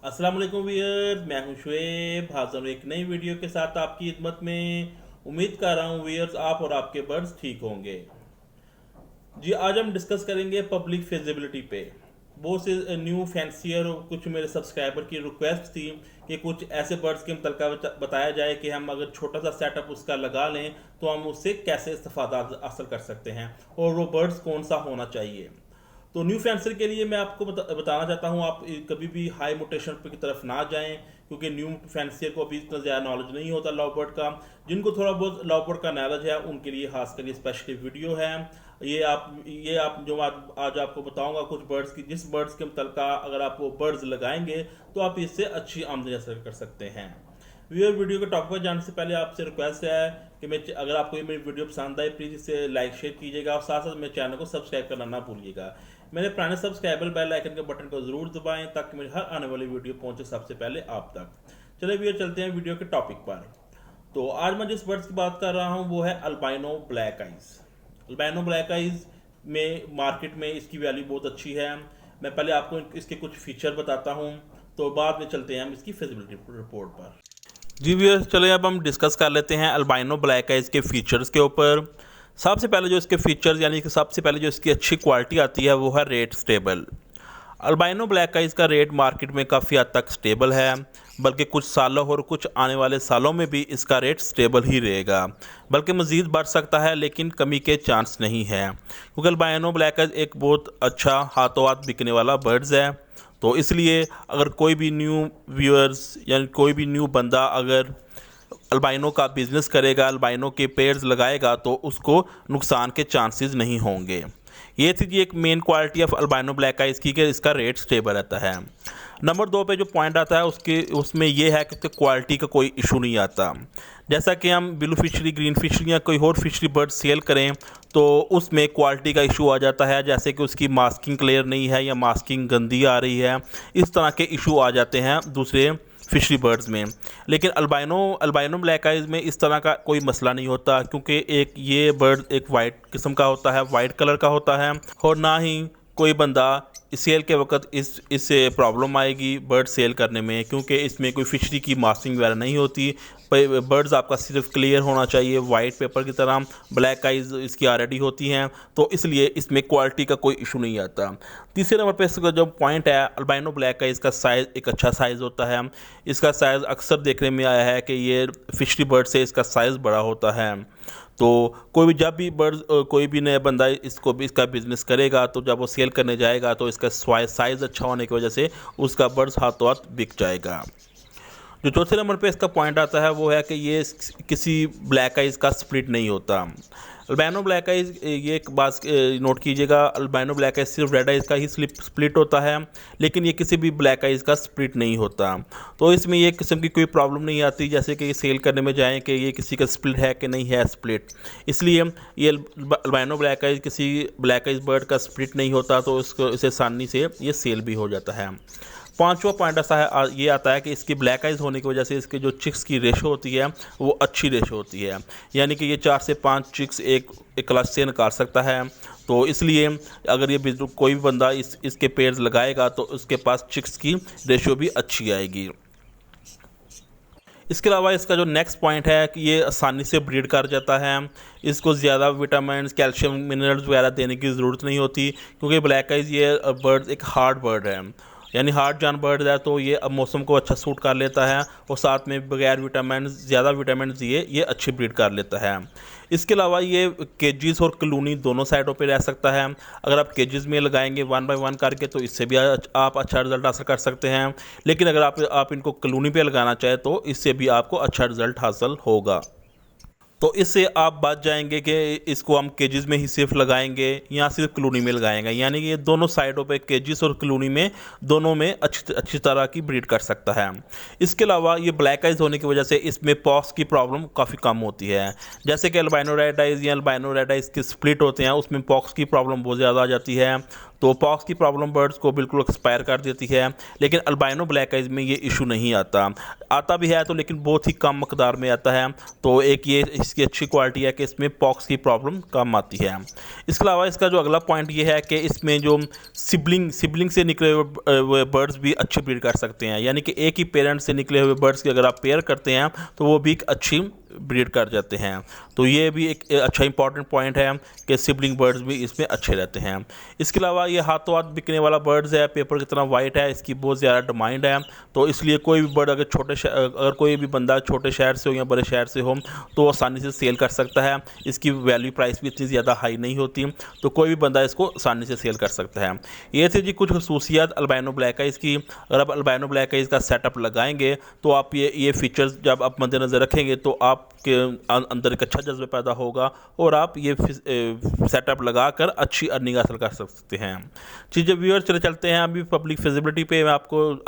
अस्सलाम वालेकुम व्यूअर्स, मैं हूं शुएब, हाजिर हूं एक नई वीडियो के साथ आपकी खिदमत में। उम्मीद कर रहा हूं व्यूअर्स आप और आपके बर्ड्स ठीक होंगे। जी, आज हम डिस्कस करेंगे पब्लिक फिजिबिलिटी पे। बहुत से न्यू फैंसियर और कुछ मेरे सब्सक्राइबर की रिक्वेस्ट थी कि कुछ ऐसे बर्ड्स के मुतल्लिक़ बताया जाए कि हम अगर छोटा सा सेटअप उसका लगा लें तो हम उससे कैसे इस्तेफादा हासिल कर सकते हैं और वो बर्ड्स कौन सा होना चाहिए। तो न्यू फैंसर के लिए मैं आपको बताना चाहता हूँ, आप कभी भी हाई मोटेशन की तरफ ना जाएं, क्योंकि न्यू फैंसियर को अभी इतना ज़्यादा नॉलेज नहीं होता लव बर्ड का। जिनको थोड़ा बहुत लव बर्ड का नॉलेज है उनके लिए खास करके स्पेशली वीडियो है। ये आप जो आज आपको बताऊंगा कुछ बर्ड्स की, जिस बर्ड्स के मुतल्लिक़ अगर आप वो बर्ड्स लगाएंगे तो आप इससे अच्छी आमदनी हासिल कर सकते हैं। वीडियो के टॉपिक पर जाने से पहले आपसे रिक्वेस्ट है कि अगर आपको ये मेरी वीडियो पसंद आए प्लीज़ इसे लाइक शेयर कीजिएगा और साथ साथ मेरे चैनल को सब्सक्राइब करना ना भूलिएगा। मेरे पुराने सब्सक्राइबर बेल आइकन के बटन को जरूर दबाएं ताकि मेरी हर आने वाली वीडियो पहुंचे सबसे पहले आप तक। चलिए भैया चलते हैं वीडियो के टॉपिक पर। तो आज मैं जिस बर्ड्स की बात कर रहा हूं वो है albino black eyes. Albino black eyes में मार्केट में इसकी वैल्यू बहुत अच्छी है। मैं पहले आपको इसके कुछ फीचर बताता हूँ, तो बाद में चलते हैं हम इसकी फिजिबिलिटी रिपोर्ट पर। जी व्यूअर्स, चलिए अब हम डिस्कस कर लेते हैं अल्बाइनो ब्लैक आइज के फीचर्स के ऊपर। सबसे पहले जो इसके फीचर्स यानी कि सबसे पहले जो इसकी अच्छी क्वालिटी आती है वो है rate stable. Albino black eyes का रेट मार्केट में काफ़ी हद तक स्टेबल है, बल्कि कुछ सालों और कुछ आने वाले सालों में भी इसका रेट स्टेबल ही रहेगा, बल्कि मज़ीद बढ़ सकता है, लेकिन कमी के चांस नहीं है, क्योंकि अल्बाइनो ब्लैक आइज एक बहुत अच्छा हाथों हाथ बिकने वाला बर्ड्स है। तो इसलिए अगर कोई भी न्यू व्यूअर्स यानी कोई भी न्यू बंदा अगर अल्बाइनो का बिज़नेस करेगा, अल्बाइनो के पेयर्स लगाएगा, तो उसको नुकसान के चांसेस नहीं होंगे। ये थी जी एक main quality of albino black eyes की कि इसका रेट स्टेबल रहता है। नंबर 2 पे जो पॉइंट आता है उसमें ये है कि उसके क्वालिटी का कोई इशू नहीं आता। जैसा कि हम ब्लू फिशरी, ग्रीन फिशरी या कोई और फिशरी बर्ड सेल करें तो उसमें क्वालिटी का इशू आ जाता है, जैसे कि उसकी मास्किंग क्लियर नहीं है या मास्किंग गंदी आ रही है, इस तरह के इशू आ जाते हैं दूसरे फिशरी बर्ड्स में। लेकिन अल्बाइनो ब्लैक आइज में इस तरह का कोई मसला नहीं होता, क्योंकि एक ये बर्ड एक वाइट किस्म का होता है, वाइट कलर का होता है, और ना ही कोई बंदा सेल के वक्त इससे प्रॉब्लम आएगी बर्ड सेल करने में, क्योंकि इसमें कोई फिशरी की मास्किंग वगैरह नहीं होती। बर्ड्स आपका सिर्फ क्लियर होना चाहिए, वाइट पेपर की तरह ब्लैक आइज इसकी ऑलरेडी होती हैं, तो इसलिए इसमें क्वालिटी का कोई इशू नहीं आता। तीसरे नंबर पे इसका जो पॉइंट है, अल्बाइनो ब्लैक आइज का साइज़ एक अच्छा साइज़ होता है। इसका साइज़ अक्सर देखने में आया है कि ये फिशरी बर्ड से इसका साइज़ बड़ा होता है। तो कोई भी नया बंदा इसका बिज़नेस करेगा, तो जब वो सेल करने जाएगा तो इसका साइज़ अच्छा होने की वजह से उसका बर्ड्स हाथों हाथ बिक जाएगा। जो चौथे नंबर पे इसका पॉइंट आता है वो है कि ये किसी ब्लैक आइज का स्प्लिट नहीं होता। अल्बाइनो ब्लैक आइज, ये एक बात नोट कीजिएगा, अल्बाइनो ब्लैक आइज सिर्फ रेड आइज का ही स्प्लिट होता है, लेकिन ये किसी भी ब्लैक आइज का स्प्लिट नहीं होता। तो इसमें ये किस्म की कोई प्रॉब्लम नहीं आती, जैसे कि ये सेल करने में जाएं कि ये किसी का स्प्लिट है कि नहीं है स्प्लिट। इसलिए ये अल्बाइनो ब्लैक आइज किसी ब्लैक आइज बर्ड का स्प्लिट नहीं होता, तो इसे आसानी से ये सेल भी हो जाता है। पांचवा पॉइंट ऐसा है, ये आता है कि इसकी ब्लैक आइज होने की वजह से इसके जो चिक्स की रेशो होती है वो अच्छी रेशो होती है, यानी कि ये 4 से 5 चिक्स एक क्लच से निकाल सकता है। तो इसलिए अगर ये कोई भी बंदा इसके पेयर्स लगाएगा तो उसके पास चिक्स की रेशो भी अच्छी आएगी। इसके अलावा इसका जो नेक्स्ट पॉइंट है कि ये आसानी से ब्रीड कर जाता है। इसको ज़्यादा विटामिन, कैल्शियम, मिनरल्स वगैरह देने की ज़रूरत नहीं होती, क्योंकि ब्लैक आइज ये बर्ड एक हार्ड बर्ड है, यानी हार्ड जानवर है, तो ये अब मौसम को अच्छा सूट कर लेता है, और साथ में बगैर विटामिन, ज़्यादा विटामिन दिए ये अच्छी ब्रीड कर लेता है। इसके अलावा ये केजेस और कॉलोनी दोनों साइडों पे रह सकता है। अगर आप केजेस में लगाएंगे 1 बाय 1 करके तो इससे भी आप अच्छा रिजल्ट हासिल कर सकते हैं, लेकिन अगर आप इनको कॉलोनी पे लगाना चाहें तो इससे भी आपको अच्छा रिजल्ट हासिल होगा। तो इससे आप बच जाएंगे कि इसको हम केजेस में ही सिर्फ लगाएंगे या सिर्फ कॉलोनी में लगाएंगे, यानी कि ये दोनों साइडों पे केजेस और कॉलोनी में दोनों में अच्छी तरह की ब्रीड कर सकता है। इसके अलावा ये ब्लैक आइज होने की वजह से इसमें पॉक्स की प्रॉब्लम काफ़ी कम होती है। जैसे कि अल्बाइनो रेड आइज या अल्बाइनो रेड आइज के स्प्लिट होते हैं, उसमें पॉक्स की प्रॉब्लम बहुत ज़्यादा आ जाती है। तो पॉक्स की प्रॉब्लम बर्ड्स को बिल्कुल एक्सपायर कर देती है, लेकिन अल्बाइनो ब्लैक आइज में ये इशू नहीं आता भी है तो लेकिन बहुत ही कम मकदार में आता है। तो एक ये इसकी अच्छी क्वालिटी है कि इसमें पॉक्स की प्रॉब्लम कम आती है। इसके अलावा इसका जो अगला पॉइंट ये है कि इसमें जो सिबलिंग से निकले हुए बर्ड्स भी अच्छी ब्रीड कर सकते हैं, यानी कि एक ही पेरेंट से निकले हुए बर्ड्स की अगर आप पेयर करते हैं तो वो भी एक अच्छी ब्रीड कर जाते हैं। तो ये भी एक अच्छा इंपॉर्टेंट पॉइंट है कि सिबलिंग बर्ड्स भी इसमें अच्छे रहते हैं। इसके अलावा ये हाथों हाथ बिकने वाला बर्ड्स है, पेपर की तरह वाइट है, इसकी बहुत ज़्यादा डिमांड है। तो इसलिए कोई भी बर्ड अगर कोई भी बंदा छोटे शहर से हो या बड़े शहर से हो तो आसानी से सेल कर सकता है। इसकी वैल्यू प्राइस भी इतनी ज़्यादा हाई नहीं होती, तो कोई भी बंदा इसको आसानी से सेल कर सकता है। ये थी जी कुछ खसूसियात अल्बाइनो ब्लैक आइज की। अगर आप अल्बाइनो ब्लैक आइज का सेटअप लगाएंगे तो आप ये फीचर्स जब आप मद्देनज़र रखेंगे तो आपके अंदर एक अच्छा जज्बा पैदा होगा और आप ये सेटअप लगाकर अच्छी अर्निंग हासिल कर सकते हैं। चीज़ें व्यूअर्स चलते हैं अभी पब्लिक फिजिबिलिटी पे। मैं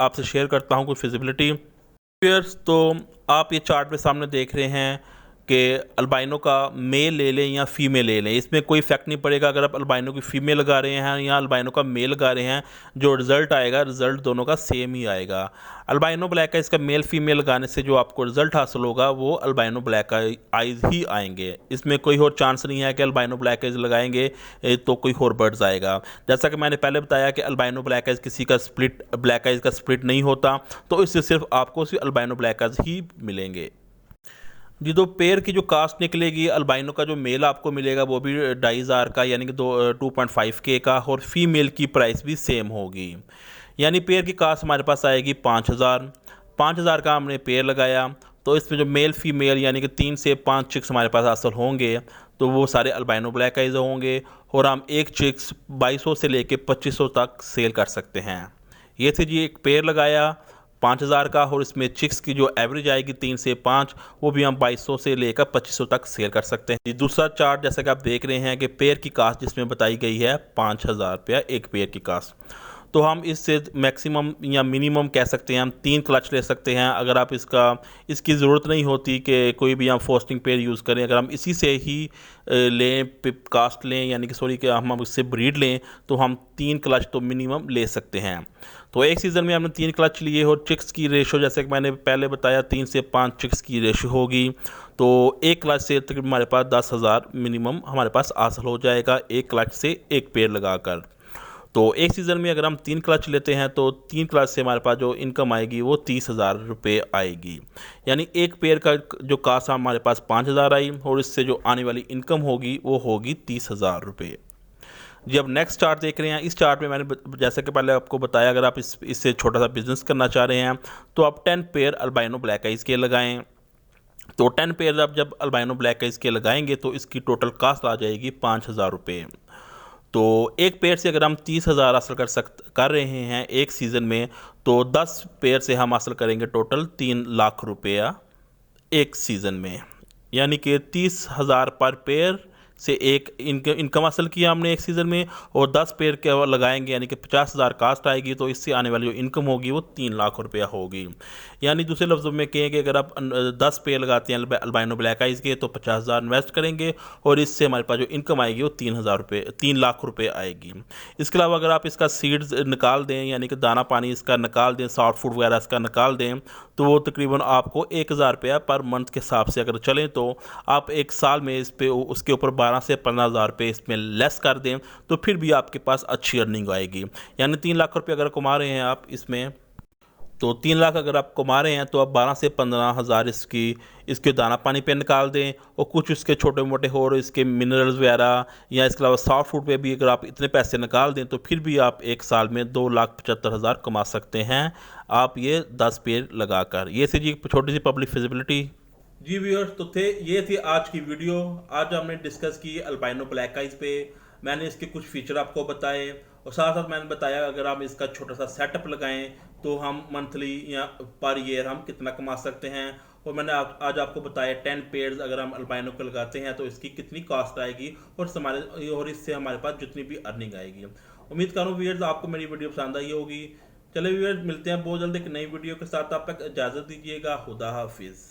आपसे शेयर करता हूँ कुछ फिजिबिलिटी व्यूअर्स। तो आप ये चार्ट पे सामने देख रहे हैं कि अल्बाइनो का मेल ले लें या फीमेल ले लें, इसमें कोई इफेक्ट नहीं पड़ेगा। अगर आप अल्बाइनो की फीमेल लगा रहे हैं या अल्बाइनो का मेल लगा रहे हैं, जो रिज़ल्ट आएगा रिज़ल्ट दोनों का सेम ही आएगा। अल्बाइनो ब्लैक आइज का मेल फीमेल लगाने से जो आपको रिज़ल्ट हासिल होगा वो अल्बाइनो ब्लैक आइज ही आएंगे। इसमें कोई और चांस नहीं है कि अल्बाइनो ब्लैक आइज लगाएंगे तो कोई और बर्ड्स आएगा। जैसा कि मैंने पहले बताया कि अल्बाइनो ब्लैक आइज किसी का स्प्लिट ब्लैक आइज का स्प्लिट नहीं होता, तो इससे सिर्फ आपको सिर्फ अल्बाइनो ब्लैक आइज ही मिलेंगे जी। दो पेयर की जो कास्ट निकलेगी, अल्बाइनो का जो मेल आपको मिलेगा वो भी 2,500 का यानी कि 2.5K का, और फीमेल की प्राइस भी सेम होगी। यानी पेयर की कास्ट हमारे पास आएगी 5,000 का हमने पेयर लगाया, तो इसमें जो मेल फीमेल यानी कि 3 से 5 चिक्स हमारे पास हासिल होंगे तो वो सारे अल्बाइनो ब्लैक आइज होंगे, और हम एक चिक्स 2200 से लेके 2500 तक सेल कर सकते हैं। ये थी जी एक पेयर लगाया 5,000 का, और इसमें चिक्स की जो एवरेज आएगी 3 से 5, वो भी हम 2200 से लेकर 2500 तक सेल कर सकते हैं। दूसरा चार्ट जैसा कि आप देख रहे हैं कि पेयर की कास्ट जिसमें बताई गई है 5,000 रुपया एक पेयर की कास्ट। तो हम इससे मैक्सिमम या मिनिमम कह सकते हैं हम 3 क्लच ले सकते हैं। अगर आप इसकी ज़रूरत नहीं होती कि कोई भी हम फोस्टिंग पेयर यूज़ करें, अगर हम इसी से ही लें कास्ट लें यानी कि सॉरी कि हम इससे ब्रीड लें तो हम 3 क्लच तो मिनिमम ले सकते हैं। तो एक सीज़न में हमने 3 क्लच लिए, और चिक्स की रेशो जैसे कि मैंने पहले बताया 3 से 5 चिक्स की रेशो होगी, तो एक क्लच से तकरीबन हमारे पास 10,000 मिनिमम हमारे पास हासिल हो जाएगा एक क्लच से एक पेयर लगाकर। तो एक सीज़न में अगर हम 3 क्लच लेते हैं तो 3 क्लच से हमारे पास जो इनकम आएगी वो 30,000 रुपये आएगी। यानी एक पेयर का जो कास्ट हमारे पास 5,000 आई, और इससे जो आने वाली इनकम होगी वो होगी 30,000 रुपये जी। अब नेक्स्ट चार्ट देख रहे हैं। इस चार्ट में मैंने जैसे कि पहले आपको बताया, अगर आप इससे छोटा सा बिजनेस करना चाह रहे हैं तो आप 10 पेयर अल्बाइनो ब्लैक आइज के लगाएं। तो 10 पेयर आप जब अल्बाइनो ब्लैक आइज के लगाएंगे तो इसकी टोटल कास्ट आ जाएगी 5,000 रुपये। तो एक पेयर से अगर हम 30,000 हासिल कर रहे हैं एक सीज़न में, तो 10 पेयर से हम हासिल करेंगे टोटल 3 लाख रुपया एक सीज़न में। यानी कि 30,000 पर पेयर से एक इनकम हासिल किया हमने एक सीज़न में, और 10 पेयर के लगाएंगे यानी कि 50,000 कास्ट आएगी, तो इससे आने वाली जो इनकम होगी वो 3 लाख रुपया होगी। यानी दूसरे लफ्ज़ों में कहें कि अगर आप 10 पेयर लगाते हैं अल्बाइनो ब्लैक आइज के तो 50,000 इन्वेस्ट करेंगे, और इससे हमारे पास जो इनकम आएगी वो 3 लाख रुपये आएगी। इसके अलावा अगर आप इसका सीड्स निकाल दें यानी कि दाना पानी इसका निकाल दें, सॉफ्ट फूड वगैरह इसका निकाल दें, तो वो तकरीबन आपको 1,000 रुपया पर मंथ के हिसाब से अगर चलें तो आप एक साल में इस पे उसके ऊपर 12 से 15,000 रुपये इसमें लेस कर दें तो फिर भी आपके पास अच्छी अर्निंग आएगी। यानी 3 लाख रुपये अगर कमा रहे हैं आप इसमें, तो 3 लाख अगर आप कमा रहे हैं तो आप 12 से 15,000 इसके दाना पानी पे निकाल दें, और कुछ इसके छोटे मोटे और इसके मिनरल्स वगैरह या इसके अलावा सॉफ्ट फूड पे भी अगर आप इतने पैसे निकाल दें तो फिर भी आप एक साल में 2,75,000 कमा सकते हैं आप ये 10 पेड़ लगाकर। ये थी जी छोटी सी पब्लिक फिजिबिलिटी जी व्यूअर्स। तो ये थी आज की वीडियो। आज हमने डिस्कस की अल्बाइनो ब्लैक आइज पे। मैंने इसके कुछ फीचर आपको बताए, और साथ साथ मैंने बताया अगर हम इसका छोटा सा सेटअप लगाएं तो हम मंथली या पर ईयर हम कितना कमा सकते हैं। और मैंने आज आपको बताया 10 पेयर्स अगर हम अल्बाइनो को लगाते हैं तो इसकी कितनी कॉस्ट आएगी, और इससे हमारे पास जितनी भी अर्निंग आएगी। उम्मीद करूँ व्यूअर्स आपको मेरी वीडियो पसंद आई होगी। चलिए व्यूअर्स मिलते हैं बहुत जल्द एक नई वीडियो के साथ। आप तक इजाज़त दीजिएगा। खुदा हाफिज़।